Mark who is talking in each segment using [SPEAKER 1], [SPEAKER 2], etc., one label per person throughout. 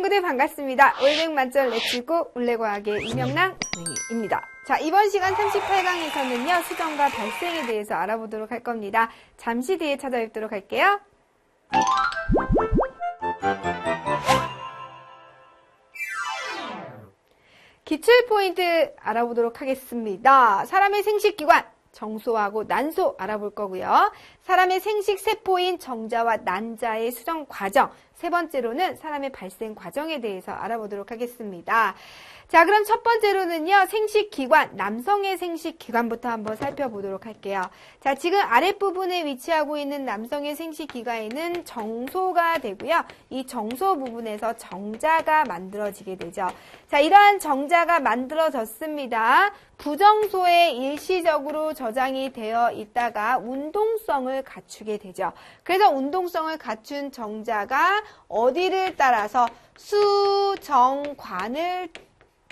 [SPEAKER 1] 친구들 반갑습니다. 올백 만점 렛츠고 올레과학의 이명랑 선생님입니다. 자, 이번 시간 38강에서는요, 수정과 발생에 대해서 알아보도록 할 겁니다. 잠시 뒤에 찾아뵙도록 할게요. 기출 포인트 알아보도록 하겠습니다. 사람의 생식기관, 정소하고 난소 알아볼 거고요. 사람의 생식 세포인 정자와 난자의 수정 과정, 세 번째로는 사람의 발생 과정에 대해서 알아보도록 하겠습니다. 자, 그럼 첫 번째로는요, 생식기관, 남성의 생식기관부터 한번 살펴보도록 할게요. 자, 지금 아랫부분에 위치하고 있는 남성의 생식기관에는 정소가 되고요. 이 정소 부분에서 정자가 만들어지게 되죠. 자, 이러한 정자가 만들어졌습니다. 부정소에 일시적으로 저장이 되어 있다가 운동성을 갖추게 되죠. 그래서 운동성을 갖춘 정자가 어디를 따라서 수정관을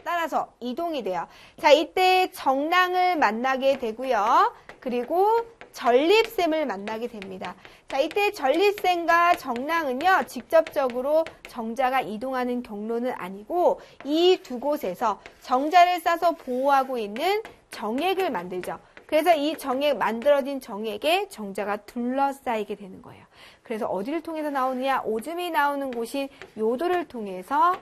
[SPEAKER 1] 따라서 이동이 돼요. 자, 이때 정랑을 만나게 되고요. 그리고 전립샘을 만나게 됩니다. 자, 이때 전립샘과 정랑은요, 직접적으로 정자가 이동하는 경로는 아니고 이 두 곳에서 정자를 싸서 보호하고 있는 정액을 만들죠. 그래서 이 만들어진 정액에 정자가 둘러싸이게 되는 거예요. 그래서 어디를 통해서 나오느냐? 오줌이 나오는 곳인 요도를 통해서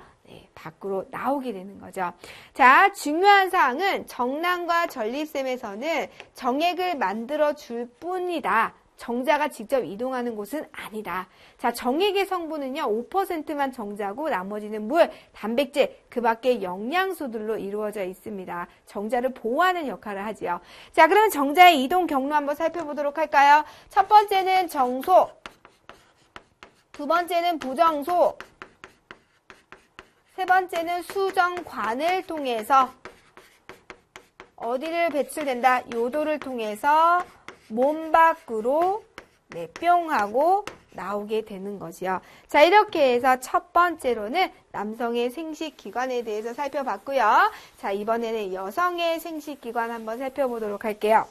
[SPEAKER 1] 밖으로 나오게 되는 거죠. 자, 중요한 사항은 정랑과 전립샘에서는 정액을 만들어 줄 뿐이다. 정자가 직접 이동하는 곳은 아니다. 자, 정액의 성분은요, 5%만 정자고 나머지는 물, 단백질, 그 밖에 영양소들로 이루어져 있습니다. 정자를 보호하는 역할을 하지요. 자, 그러면 정자의 이동 경로 한번 살펴보도록 할까요? 첫 번째는 정소, 두 번째는 부정소, 세 번째는 수정관을 통해서 어디를 배출된다? 요도를 통해서 몸 밖으로 뿅 하고 나오게 되는 거지요. 자, 이렇게 해서 첫 번째로는 남성의 생식기관에 대해서 살펴봤고요. 자, 이번에는 여성의 생식기관 한번 살펴보도록 할게요.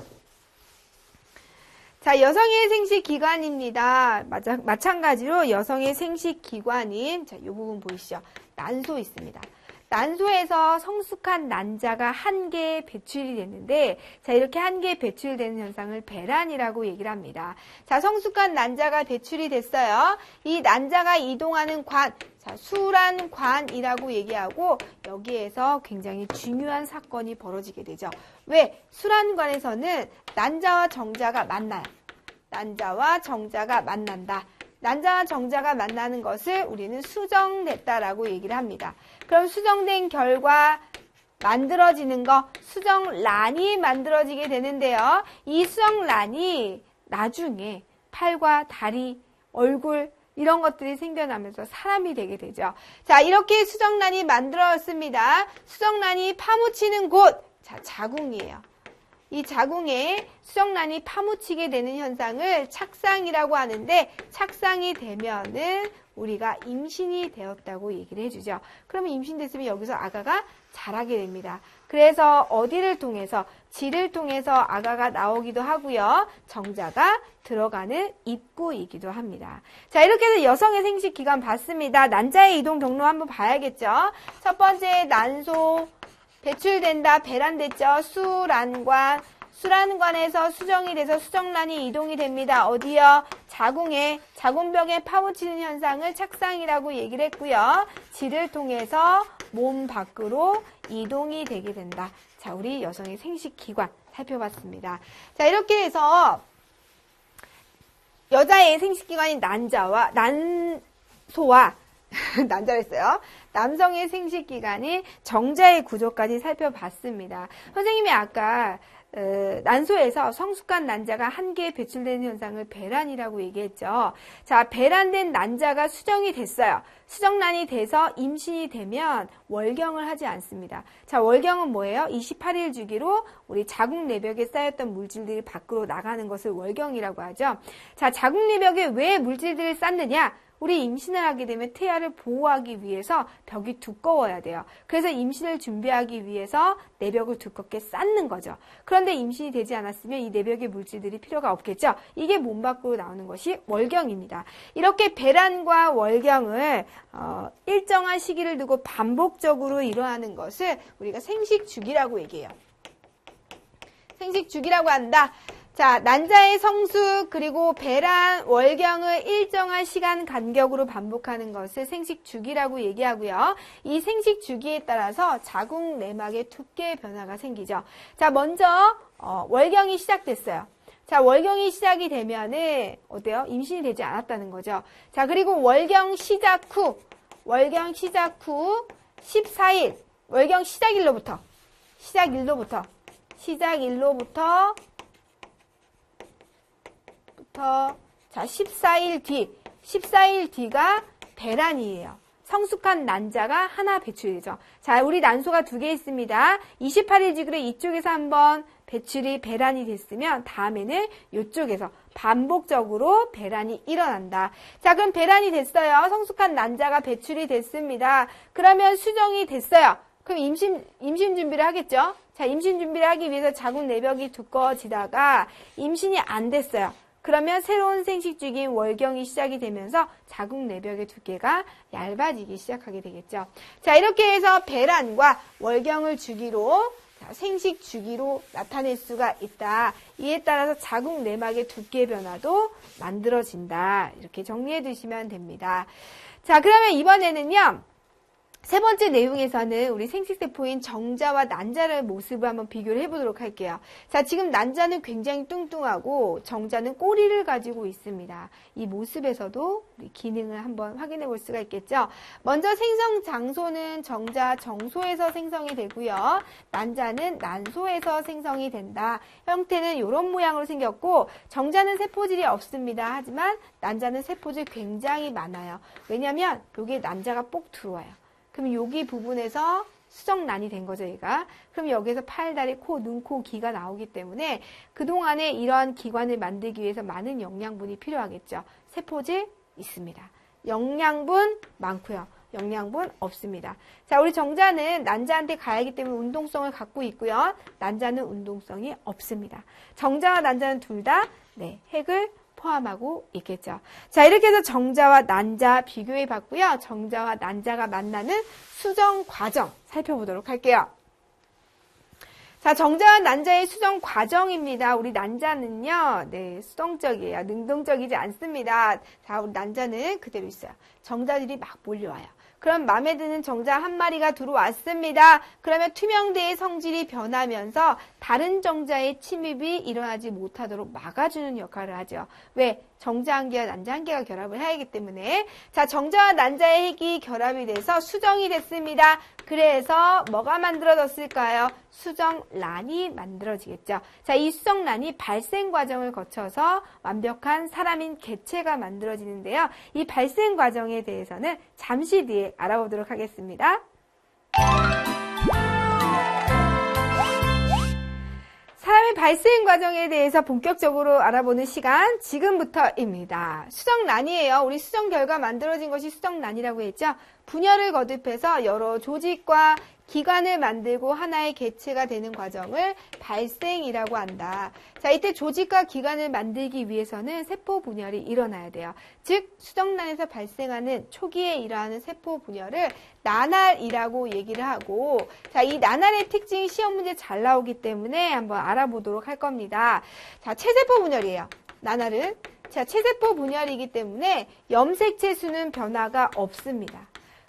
[SPEAKER 1] 자, 여성의 생식기관입니다. 마찬가지로 여성의 생식기관인, 자, 이 부분 보이시죠? 난소 있습니다. 난소에서 성숙한 난자가 한 개 배출이 됐는데, 자, 이렇게 한 개 배출되는 현상을 배란이라고 얘기를 합니다. 자, 성숙한 난자가 배출이 됐어요. 이 난자가 이동하는 관, 자, 수란관이라고 얘기하고, 여기에서 굉장히 중요한 사건이 벌어지게 되죠. 왜? 수란관에서는 난자와 정자가 만나요. 난자와 정자가 만난다. 난자와 정자가 만나는 것을 우리는 수정됐다라고 얘기를 합니다. 그럼 수정된 결과 만들어지는 거, 수정란이 만들어지게 되는데요. 이 수정란이 나중에 팔과 다리, 얼굴 이런 것들이 생겨나면서 사람이 되게 되죠. 자, 이렇게 수정란이 만들어졌습니다. 수정란이 파묻히는 곳, 자, 자궁이에요. 이 자궁에 수정란이 파묻히게 되는 현상을 착상이라고 하는데, 착상이 되면은 우리가 임신이 되었다고 얘기를 해주죠. 그러면 임신됐으면 여기서 아가가 자라게 됩니다. 그래서 어디를 통해서? 질을 통해서 아가가 나오기도 하고요. 정자가 들어가는 입구이기도 합니다. 자, 이렇게 해서 여성의 생식기관 봤습니다. 난자의 이동 경로 한번 봐야겠죠. 첫 번째 난소 배출된다, 배란됐죠. 수란관, 수란관에서 수정이 돼서 수정란이 이동이 됩니다. 어디요? 자궁에, 자궁벽에 파묻히는 현상을 착상이라고 얘기를 했고요. 질을 통해서 몸 밖으로 이동이 되게 된다. 자, 우리 여성의 생식기관 살펴봤습니다. 자, 이렇게 해서 여자의 생식기관인 난소와 난자랬어요. 남성의 생식기관인 정자의 구조까지 살펴봤습니다. 선생님이 아까 난소에서 성숙한 난자가 한 개 배출되는 현상을 배란이라고 얘기했죠. 자, 배란된 난자가 수정이 됐어요. 수정란이 돼서 임신이 되면 월경을 하지 않습니다. 자, 월경은 뭐예요? 28일 주기로 우리 자궁 내벽에 쌓였던 물질들이 밖으로 나가는 것을 월경이라고 하죠. 자, 자궁 내벽에 왜 물질들을 쌓느냐? 우리 임신을 하게 되면 태아를 보호하기 위해서 벽이 두꺼워야 돼요. 그래서 임신을 준비하기 위해서 내벽을 두껍게 쌓는 거죠. 그런데 임신이 되지 않았으면 이 내벽의 물질들이 필요가 없겠죠. 이게 몸 밖으로 나오는 것이 월경입니다. 이렇게 배란과 월경을 일정한 시기를 두고 반복적으로 일어나는 것을 우리가 생식주기라고 얘기해요. 생식주기라고 한다. 자, 난자의 성숙 그리고 배란, 월경을 일정한 시간 간격으로 반복하는 것을 생식주기라고 얘기하고요. 이 생식주기에 따라서 자궁 내막의 두께의 변화가 생기죠. 자, 먼저 월경이 시작됐어요. 자, 월경이 시작이 되면은 어때요? 임신이 되지 않았다는 거죠. 자, 그리고 월경 시작 후 14일, 월경 시작일로부터 자, 14일 뒤가 배란이에요. 성숙한 난자가 하나 배출되죠. 자, 우리 난소가 2개 있습니다. 28일 지그래 이쪽에서 한번 배출이 배란이 됐으면 다음에는 이쪽에서 반복적으로 배란이 일어난다. 자, 그럼 배란이 됐어요. 성숙한 난자가 배출이 됐습니다. 그러면 수정이 됐어요. 그럼 임신 준비를 하겠죠? 자, 임신 준비를 하기 위해서 자궁 내벽이 두꺼워지다가 임신이 안 됐어요. 그러면 새로운 생식주기인 월경이 시작이 되면서 자궁 내벽의 두께가 얇아지기 시작하게 되겠죠. 자, 이렇게 해서 배란과 월경을 주기로 생식주기로 나타낼 수가 있다. 이에 따라서 자궁 내막의 두께 변화도 만들어진다. 이렇게 정리해 두시면 됩니다. 자, 그러면 이번에는요. 세 번째 내용에서는 우리 생식세포인 정자와 난자의 모습을 한번 비교를 해보도록 할게요. 자, 지금 난자는 굉장히 뚱뚱하고 정자는 꼬리를 가지고 있습니다. 이 모습에서도 우리 기능을 한번 확인해 볼 수가 있겠죠. 먼저 생성 장소는 정자 정소에서 생성이 되고요. 난자는 난소에서 생성이 된다. 형태는 이런 모양으로 생겼고 정자는 세포질이 없습니다. 하지만 난자는 세포질 굉장히 많아요. 왜냐하면 여기에 난자가 꼭 들어와요. 그럼 여기 부분에서 수정란이 된 거죠, 얘가. 그럼 여기에서 팔, 다리, 코, 눈, 코, 귀가 나오기 때문에 그동안에 이러한 기관을 만들기 위해서 많은 영양분이 필요하겠죠. 세포질 있습니다. 영양분 많고요. 영양분 없습니다. 자, 우리 정자는 난자한테 가야 하기 때문에 운동성을 갖고 있고요. 난자는 운동성이 없습니다. 정자와 난자는 둘 다 핵을 포함하고 있겠죠. 자, 이렇게 해서 정자와 난자 비교해 봤고요. 정자와 난자가 만나는 수정 과정 살펴보도록 할게요. 자, 정자와 난자의 수정 과정입니다. 우리 난자는요, 수동적이에요. 능동적이지 않습니다. 자, 우리 난자는 그대로 있어요. 정자들이 막 몰려와요. 그럼 마음에 드는 정자 한 마리가 들어왔습니다. 그러면 투명대의 성질이 변하면서 다른 정자의 침입이 일어나지 못하도록 막아주는 역할을 하죠. 왜? 정자 한 개와 난자 한 개가 결합을 해야 하기 때문에. 자, 정자와 난자의 핵이 결합이 돼서 수정이 됐습니다. 그래서 뭐가 만들어졌을까요? 수정란이 만들어지겠죠. 자, 이 수정란이 발생 과정을 거쳐서 완벽한 사람인 개체가 만들어지는데요. 이 발생 과정에 대해서는 잠시 뒤에 알아보도록 하겠습니다. 사람의 발생 과정에 대해서 본격적으로 알아보는 시간 지금부터입니다. 수정란이에요. 우리 수정 결과 만들어진 것이 수정란이라고 했죠. 분열을 거듭해서 여러 조직과 기관을 만들고 하나의 개체가 되는 과정을 발생이라고 한다. 자, 이때 조직과 기관을 만들기 위해서는 세포 분열이 일어나야 돼요. 즉, 수정란에서 발생하는 초기에 일어나는 세포 분열을 나날이라고 얘기를 하고, 자, 이 나날의 특징이 시험 문제 잘 나오기 때문에 한번 알아보도록 할 겁니다. 자, 체세포 분열이에요. 나날은. 자, 체세포 분열이기 때문에 염색체 수는 변화가 없습니다.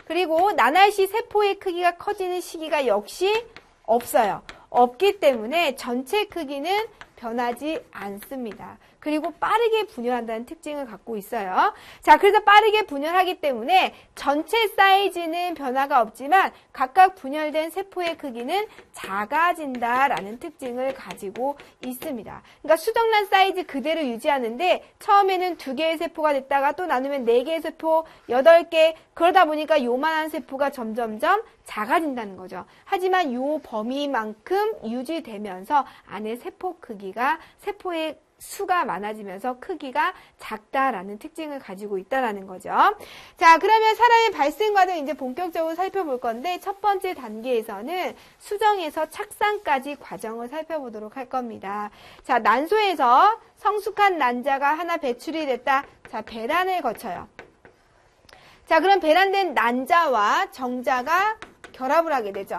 [SPEAKER 1] 그리고 나날시 세포의 크기가 커지는 시기가 역시 없어요. 없기 때문에 전체 크기는 변하지 않습니다. 그리고 빠르게 분열한다는 특징을 갖고 있어요. 자, 그래서 빠르게 분열하기 때문에 전체 사이즈는 변화가 없지만 각각 분열된 세포의 크기는 작아진다라는 특징을 가지고 있습니다. 그러니까 수정란 사이즈 그대로 유지하는데 처음에는 2개의 세포가 됐다가 또 나누면 4개의 세포, 8개 그러다 보니까 요만한 세포가 점점점 작아진다는 거죠. 하지만 요 범위만큼 유지되면서 안에 세포 크기가 세포의 수가 많아지면서 크기가 작다라는 특징을 가지고 있다라는 거죠. 자, 그러면 사람의 발생 과정 이제 본격적으로 살펴볼 건데 첫 번째 단계에서는 수정에서 착상까지 과정을 살펴보도록 할 겁니다. 자, 난소에서 성숙한 난자가 하나 배출이 됐다. 자, 배란을 거쳐요. 자, 그럼 배란된 난자와 정자가 결합을 하게 되죠.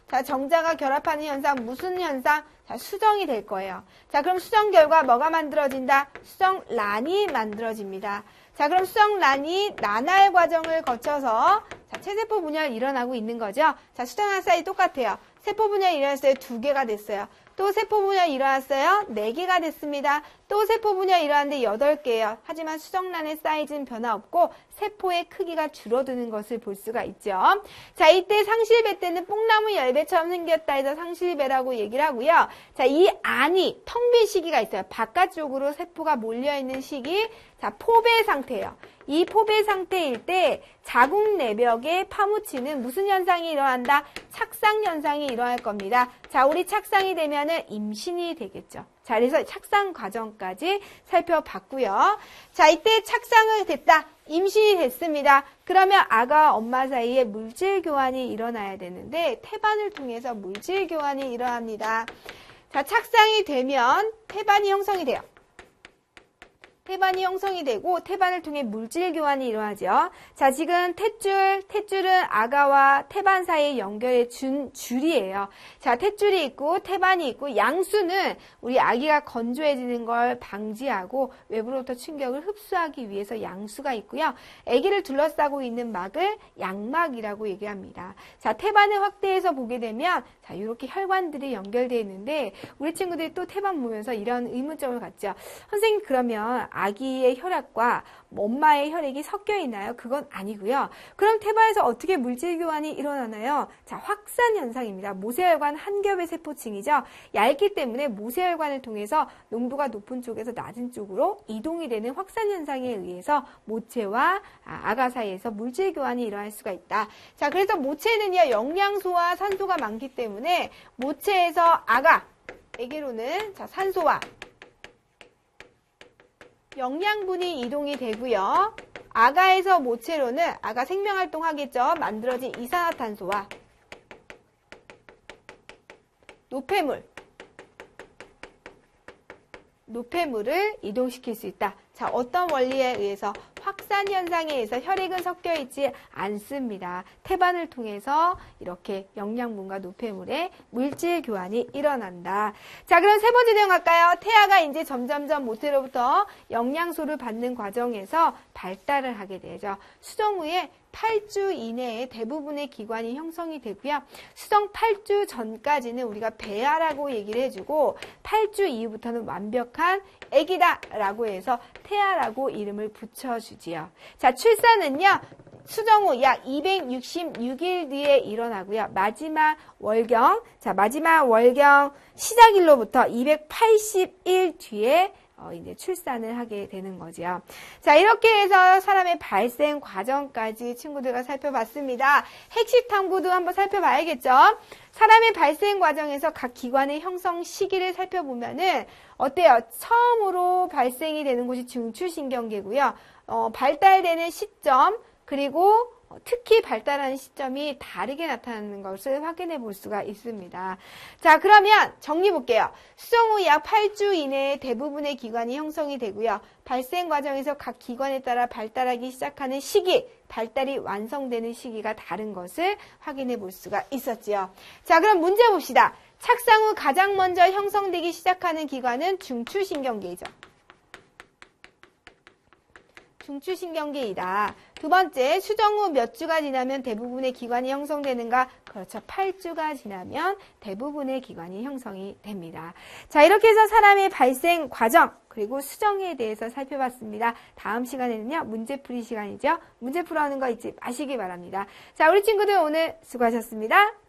[SPEAKER 1] 자, 정자가 결합하는 현상, 무슨 현상? 자, 수정이 될 거예요. 자, 그럼 수정 결과 뭐가 만들어진다? 수정란이 만들어집니다. 자, 그럼 수정란이 난할 과정을 거쳐서 자, 체세포 분열이 일어나고 있는 거죠. 자, 수정란 사이즈 똑같아요. 세포 분열이 일어났어요. 2개가 됐어요. 또 세포 분열이 일어났어요. 4개가 됐습니다. 또 세포 분열이 일어났는데 8개예요. 하지만 수정란의 사이즈는 변화 없고 세포의 크기가 줄어드는 것을 볼 수가 있죠. 자, 이때 상실배 때는 뽕나무 열배처럼 생겼다 해서 상실배라고 얘기를 하고요. 자, 이 안이 텅 빈 시기가 있어요. 바깥쪽으로 세포가 몰려있는 시기. 자, 포배 상태예요. 이 포배 상태일 때 자궁 내벽에 파묻히는 무슨 현상이 일어난다? 착상 현상이 일어날 겁니다. 자, 우리 착상이 되면은 임신이 되겠죠. 자, 그래서 착상 과정까지 살펴봤고요. 자, 이때 착상을 됐다. 임신이 됐습니다. 그러면 아가와 엄마 사이에 물질 교환이 일어나야 되는데 태반을 통해서 물질 교환이 일어납니다. 자, 착상이 되면 태반이 형성이 돼요. 태반이 형성이 되고 태반을 통해 물질 교환이 일어나죠. 자, 지금 탯줄은 아가와 태반 사이에 연결해 준 줄이에요. 자, 탯줄이 있고 태반이 있고 양수는 우리 아기가 건조해지는 걸 방지하고 외부로부터 충격을 흡수하기 위해서 양수가 있고요. 아기를 둘러싸고 있는 막을 양막이라고 얘기합니다. 자, 태반을 확대해서 보게 되면 자, 이렇게 혈관들이 연결되어 있는데 우리 친구들이 또 태반 보면서 이런 의문점을 갖죠. 선생님, 그러면 아기의 혈액과 엄마의 혈액이 섞여 있나요? 그건 아니고요. 그럼 태반에서 어떻게 물질 교환이 일어나나요? 자, 확산 현상입니다. 모세혈관 한 겹의 세포층이죠. 얇기 때문에 모세혈관을 통해서 농도가 높은 쪽에서 낮은 쪽으로 이동이 되는 확산 현상에 의해서 모체와 아가 사이에서 물질 교환이 일어날 수가 있다. 자, 그래서 모체는요, 영양소와 산소가 많기 때문에 모체에서 아기로는 자, 산소와 영양분이 이동이 되고요. 아가에서 모체로는 아가 생명활동 하겠죠. 만들어진 이산화탄소와 노폐물을 이동시킬 수 있다. 자, 어떤 원리에 의해서? 확산 현상에 의해서 혈액은 섞여 있지 않습니다. 태반을 통해서 이렇게 영양분과 노폐물의 물질 교환이 일어난다. 자, 그럼 세 번째 내용 갈까요? 태아가 이제 점점점 모태로부터 영양소를 받는 과정에서 발달을 하게 되죠. 수정 후에 8주 이내에 대부분의 기관이 형성이 되고요. 수정 8주 전까지는 우리가 배아라고 얘기를 해주고 8주 이후부터는 완벽한 아기다라고 해서 태아라고 이름을 붙여주지요. 자, 출산은요. 수정 후 약 266일 뒤에 일어나고요. 마지막 월경 시작일로부터 280일 뒤에 이제 출산을 하게 되는 거죠. 자, 이렇게 해서 사람의 발생 과정까지 친구들과 살펴봤습니다. 핵식 탐구도 한번 살펴봐야겠죠. 사람의 발생 과정에서 각 기관의 형성 시기를 살펴보면은 어때요? 처음으로 발생이 되는 곳이 중추신경계고요. 발달되는 시점 그리고 특히 발달하는 시점이 다르게 나타나는 것을 확인해 볼 수가 있습니다. 자, 그러면 정리 볼게요. 수정 후 약 8주 이내에 대부분의 기관이 형성이 되고요. 발생 과정에서 각 기관에 따라 발달하기 시작하는 시기, 발달이 완성되는 시기가 다른 것을 확인해 볼 수가 있었지요. 자, 그럼 문제 봅시다. 착상 후 가장 먼저 형성되기 시작하는 기관은 중추신경계이죠. 중추신경계이다. 두 번째, 수정 후 몇 주가 지나면 대부분의 기관이 형성되는가? 그렇죠. 8주가 지나면 대부분의 기관이 형성이 됩니다. 자, 이렇게 해서 사람의 발생 과정 그리고 수정에 대해서 살펴봤습니다. 다음 시간에는요. 문제풀이 시간이죠. 문제 풀어오는 거 잊지 마시기 바랍니다. 자, 우리 친구들 오늘 수고하셨습니다.